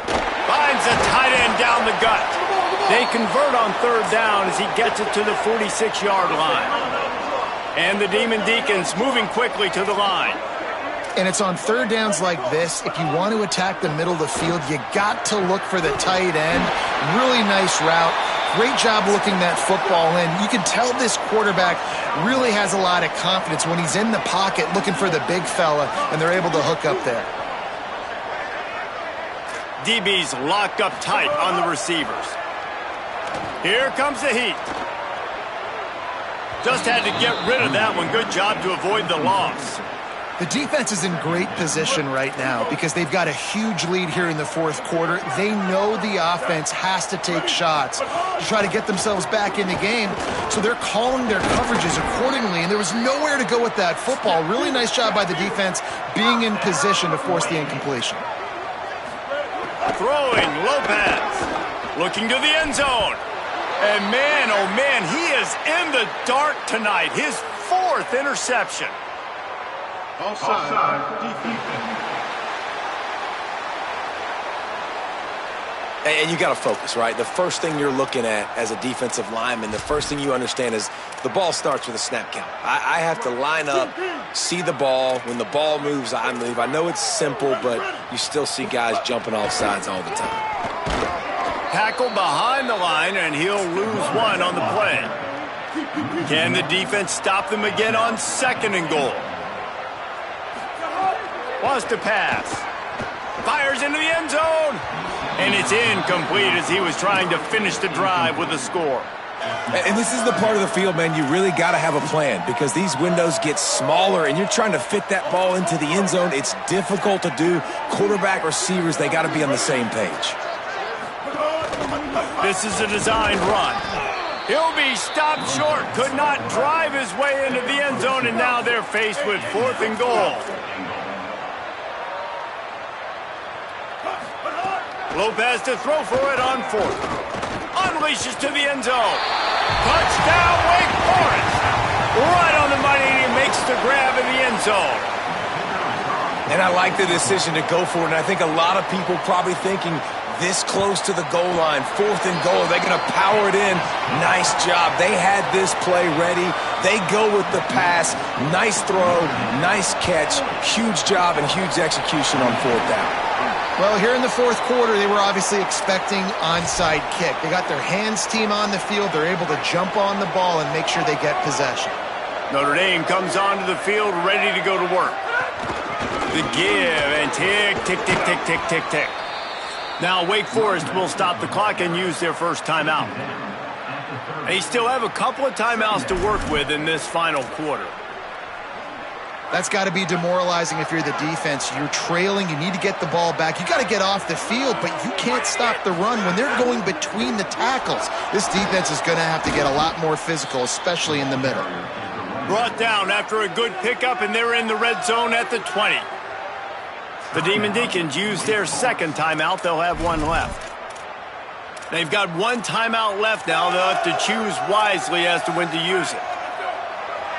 Speaker 1: Finds the tight end down the gut. They convert on third down as he gets it to the 46-yard line. And the Demon Deacons moving quickly to the line.
Speaker 3: And it's on third downs like this, if you want to attack the middle of the field, you got to look for the tight end. Really nice route. Great job looking that football in. You can tell this quarterback really has a lot of confidence when he's in the pocket looking for the big fella, and they're able to hook up there.
Speaker 1: DB's locked up tight on the receivers. Here comes the heat. Just had to get rid of that one. Good job to avoid the loss.
Speaker 3: The defense is in great position right now because they've got a huge lead here in the fourth quarter. They know the offense has to take shots to try to get themselves back in the game, so they're calling their coverages accordingly, and there was nowhere to go with that football. Really nice job by the defense being in position to force the incompletion.
Speaker 1: Throwing, Lopez. Looking to the end zone. And man, oh man, he is in the dark tonight. His fourth interception.
Speaker 5: Offside, defense.
Speaker 4: And you got to focus, right? The first thing you're looking at as a defensive lineman, the first thing you understand is the ball starts with a snap count. I have to line up, see the ball. When the ball moves, I move. I know it's simple, but you still see guys jumping off sides all the time.
Speaker 1: Tackle behind the line, and he'll lose one on the play. Can the defense stop them again on second and goal? Wants to pass. Fires into the end zone. And it's incomplete as he was trying to finish the drive with a score.
Speaker 4: And this is the part of the field, man, you really got to have a plan because these windows get smaller and you're trying to fit that ball into the end zone. It's difficult to do. Quarterback, receivers, they got to be on the same page.
Speaker 1: This is a designed run. He'll be stopped short. Could not drive his way into the end zone, and now they're faced with fourth and goal. Lopez to throw for it on fourth. Unleashes to the end zone. Touchdown, Wake Forest. Right on the money, and he makes the grab in the end zone.
Speaker 4: And I like the decision to go for it, and I think a lot of people probably thinking this close to the goal line, fourth and goal, they're going to power it in. Nice job. They had this play ready. They go with the pass. Nice throw, nice catch, huge job and huge execution on fourth down.
Speaker 3: Well, here in the fourth quarter, they were obviously expecting onside kick. They got their hands team on the field. They're able to jump on the ball and make sure they get possession.
Speaker 1: Notre Dame comes onto the field ready to go to work. The give and tick, tick, tick, tick, tick, tick, tick. Now Wake Forest will stop the clock and use their first timeout. They still have a couple of timeouts to work with in this final quarter.
Speaker 3: That's got to be demoralizing if you're the defense. You're trailing. You need to get the ball back. You got to get off the field, but you can't stop the run when they're going between the tackles. This defense is going to have to get a lot more physical, especially in the middle.
Speaker 1: Brought down after a good pickup, and they're in the red zone at the 20. The Demon Deacons use their second timeout. They'll have one left. They've got one timeout left now. They'll have to choose wisely as to when to use it.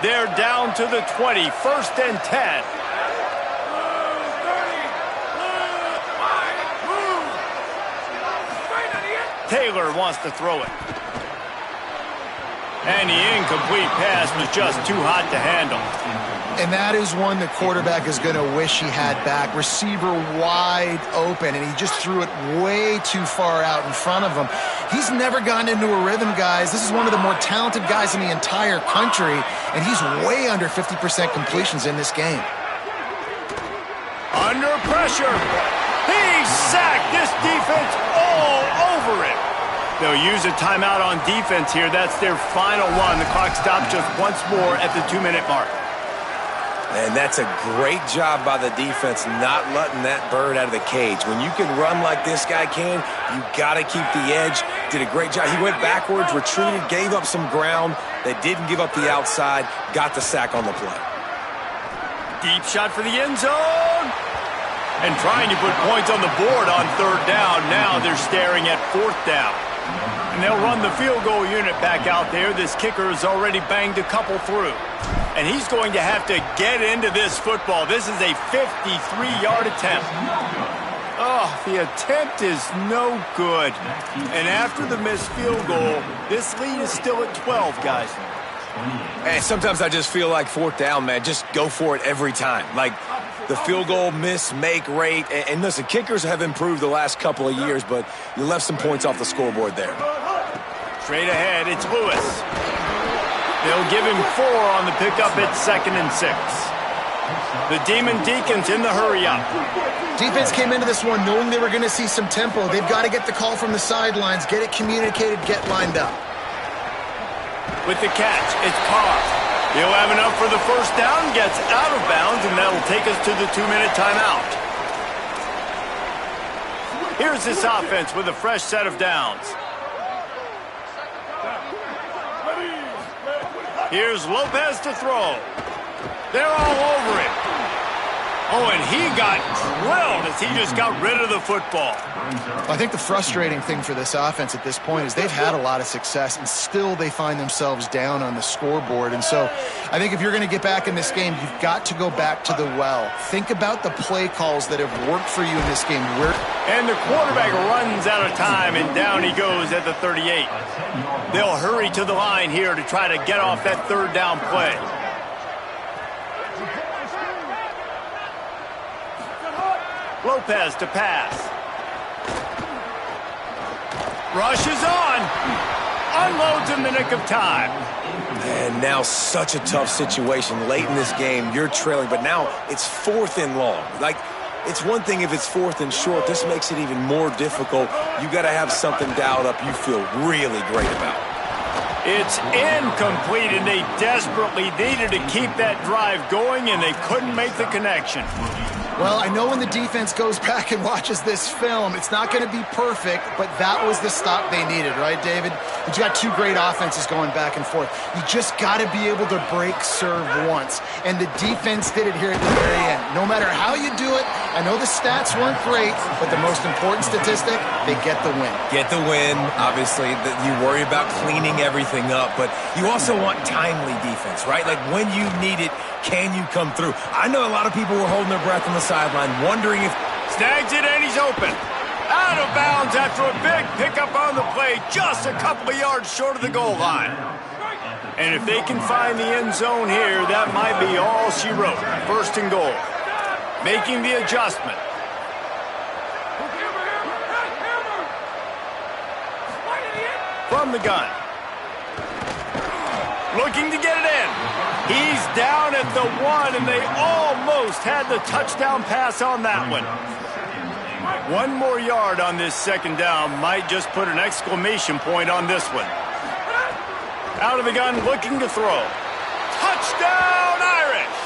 Speaker 1: They're down to the 20, first and 10. Taylor wants to throw it. And the incomplete pass was just too hot to handle.
Speaker 3: And that is one the quarterback is going to wish he had back. Receiver wide open, and he just threw it way too far out in front of him. He's never gotten into a rhythm, guys. This is one of the more talented guys in the entire country, and he's way under 50% completions in this game.
Speaker 1: Under pressure. He's sacked. This defense all over it. They'll use a timeout on defense here. That's their final one. The clock stops just once more at the 2-minute mark.
Speaker 4: And that's a great job by the defense not letting that bird out of the cage. When you can run like this guy can, you got to keep the edge. Did a great job. He went backwards, retreated, gave up some ground. They didn't give up the outside, got the sack on the play.
Speaker 1: Deep shot for the end zone. And trying to put points on the board on third down. Now they're staring at fourth down. And they'll run the field goal unit back out there. This kicker has already banged a couple through. And he's going to have to get into this football. This is a 53-yard attempt. Oh, the attempt is no good. And after the missed field goal, this lead is still at 12, guys.
Speaker 4: And sometimes I just feel like fourth down, man, just go for it every time. Like the field goal miss-make rate. And listen, kickers have improved the last couple of years, but you left some points off the scoreboard there.
Speaker 1: Straight ahead, it's Lewis. They'll give him 4 on the pickup at 2nd and 6. The Demon Deacons in the hurry-up.
Speaker 3: Defense came into this one knowing they were going to see some tempo. They've got to get the call from the sidelines, get it communicated, get lined up.
Speaker 1: With the catch, it's Carr. He'll have enough for the first down, gets out of bounds, and that'll take us to the 2-minute timeout. Here's this offense with a fresh set of downs. Here's Lopez to throw. They're all over him. Oh, and he got drilled as he just got rid of the football.
Speaker 3: I think the frustrating thing for this offense at this point is they've had a lot of success, and still they find themselves down on the scoreboard. And so I think if you're going to get back in this game, you've got to go back to the well. Think about the play calls that have worked for you in this game.
Speaker 1: And the quarterback runs out of time, and down he goes at the 38. They'll hurry to the line here to try to get off that third down play. Lopez to pass. Rushes on. Unloads in the nick of time.
Speaker 4: And now such a tough situation. Late in this game, you're trailing, but now it's 4th and long. Like, it's one thing if it's 4th and short. This makes it even more difficult. You got to have something dialed up you feel really great about.
Speaker 1: It's incomplete, and they desperately needed to keep that drive going, and they couldn't make the connection.
Speaker 3: Well, I know when the defense goes back and watches this film, it's not going to be perfect, but that was the stop they needed, right, David? But you got 2 great offenses going back and forth. You just got to be able to break serve once, and the defense did it here at the very end. No matter how you do it, I know the stats weren't great, but the most important statistic, they get the win.
Speaker 4: Get the win. Obviously, you worry about cleaning everything up, but you also want timely defense, right? Like when you need it, can you come through? I know a lot of people were holding their breath on the sideline, wondering if...
Speaker 1: Snags it, and he's open. Out of bounds after a big pickup on the play, just a couple of yards short of the goal line. And if they can find the end zone here, that might be all she wrote. 1st and goal. Making the adjustment. From the gun. Looking to get it in. He's down at the 1, and they almost had the touchdown pass on that one. 1 more yard on this 2nd down might just put an exclamation point on this one. Out of the gun, looking to throw. Touchdown, Irish!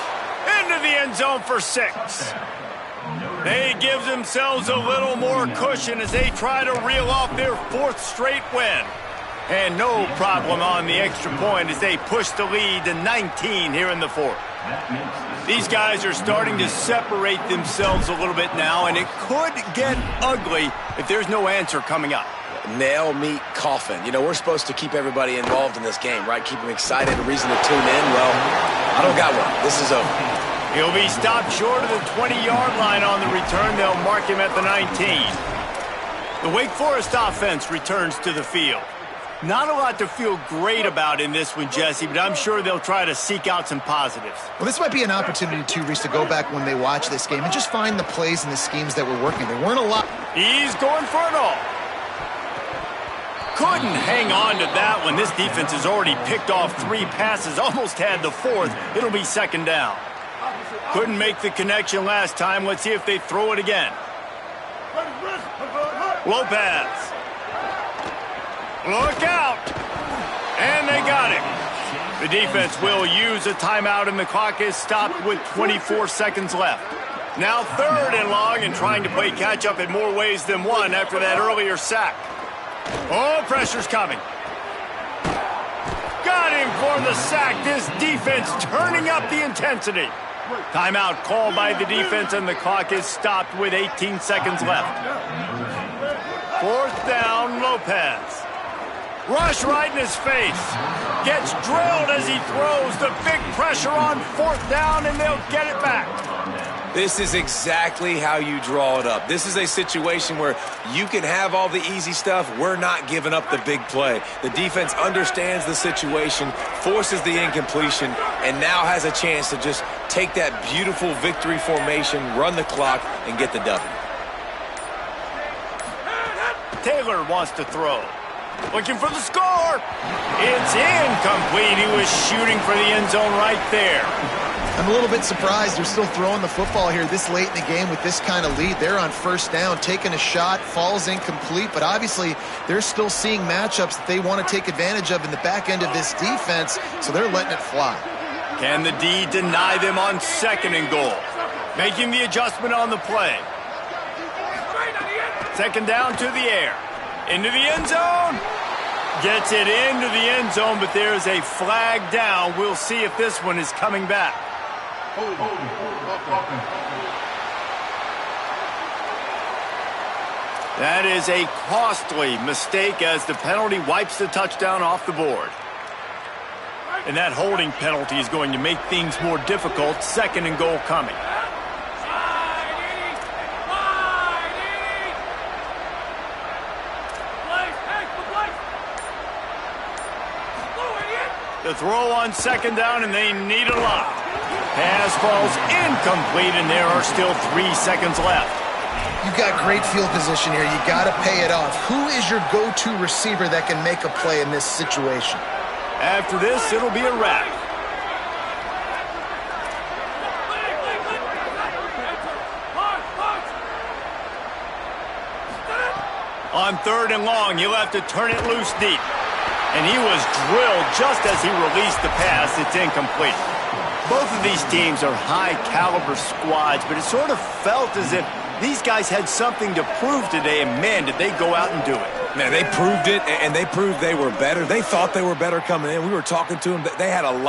Speaker 1: Into the end zone for 6. They give themselves a little more cushion as they try to reel off their 4th straight win. And no problem on the extra point as they push the lead to 19 here in the 4th. These guys are starting to separate themselves a little bit now, and it could get ugly if there's no answer coming up.
Speaker 4: Nail, meat, coffin. You know, we're supposed to keep everybody involved in this game, right? Keep them excited, a reason to tune in. Well, I don't got one. This is over.
Speaker 1: He'll be stopped short of the 20-yard line on the return. They'll mark him at the 19. The Wake Forest offense returns to the field. Not a lot to feel great about in this one, Jesse, but I'm sure they'll try to seek out some positives.
Speaker 3: Well, this might be an opportunity, too, Reese, to go back when they watch this game and just find the plays and the schemes that were working. There weren't a lot.
Speaker 1: He's going for it all. Couldn't hang on to that one. This defense has already picked off 3 passes, almost had the 4th. It'll be 2nd down. Couldn't make the connection last time. Let's see if they throw it again. Lopez. Look out! And they got him. The defense will use a timeout, and the clock is stopped with 24 seconds left. Now 3rd and long, and trying to play catch-up in more ways than one after that earlier sack. Oh, pressure's coming. Got him for the sack. This defense turning up the intensity. Timeout called by the defense, and the clock is stopped with 18 seconds left. 4th down, Lopez. Rush right in his face. Gets drilled as he throws. The big pressure on 4th down, and they'll get it back.
Speaker 4: This is exactly how you draw it up. This is a situation where you can have all the easy stuff. We're not giving up the big play. The defense understands the situation, forces the incompletion, and now has a chance to just take that beautiful victory formation, run the clock, and get the W.
Speaker 1: Taylor wants to throw. Looking for the score. It's incomplete. He was shooting for the end zone right there.
Speaker 3: I'm a little bit surprised they're still throwing the football here this late in the game with this kind of lead. They're on first down, taking a shot, falls incomplete, but obviously they're still seeing matchups that they want to take advantage of in the back end of this defense, so they're letting it fly.
Speaker 1: Can the D deny them on 2nd and goal? Making the adjustment on the play. 2nd down to the air. Into the end zone. Gets it into the end zone, but there's a flag down. We'll see if this one is coming back. That is a costly mistake as the penalty wipes the touchdown off the board. And that holding penalty is going to make things more difficult. 2nd and goal coming. The throw on 2nd down, and they need a lot. Pass falls incomplete, and there are still 3 seconds left.
Speaker 3: You've got great field position here. You got to pay it off. Who is your go-to receiver that can make a play in this situation?
Speaker 1: After this, it'll be a wrap. On 3rd and long, you'll have to turn it loose deep. And he was drilled just as he released the pass. It's incomplete. Both of these teams are high-caliber squads, but it sort of felt as if these guys had something to prove today, and man, did they go out and do it.
Speaker 4: Man, they proved it, and they proved they were better. They thought they were better coming in. We were talking to them. They had a lot.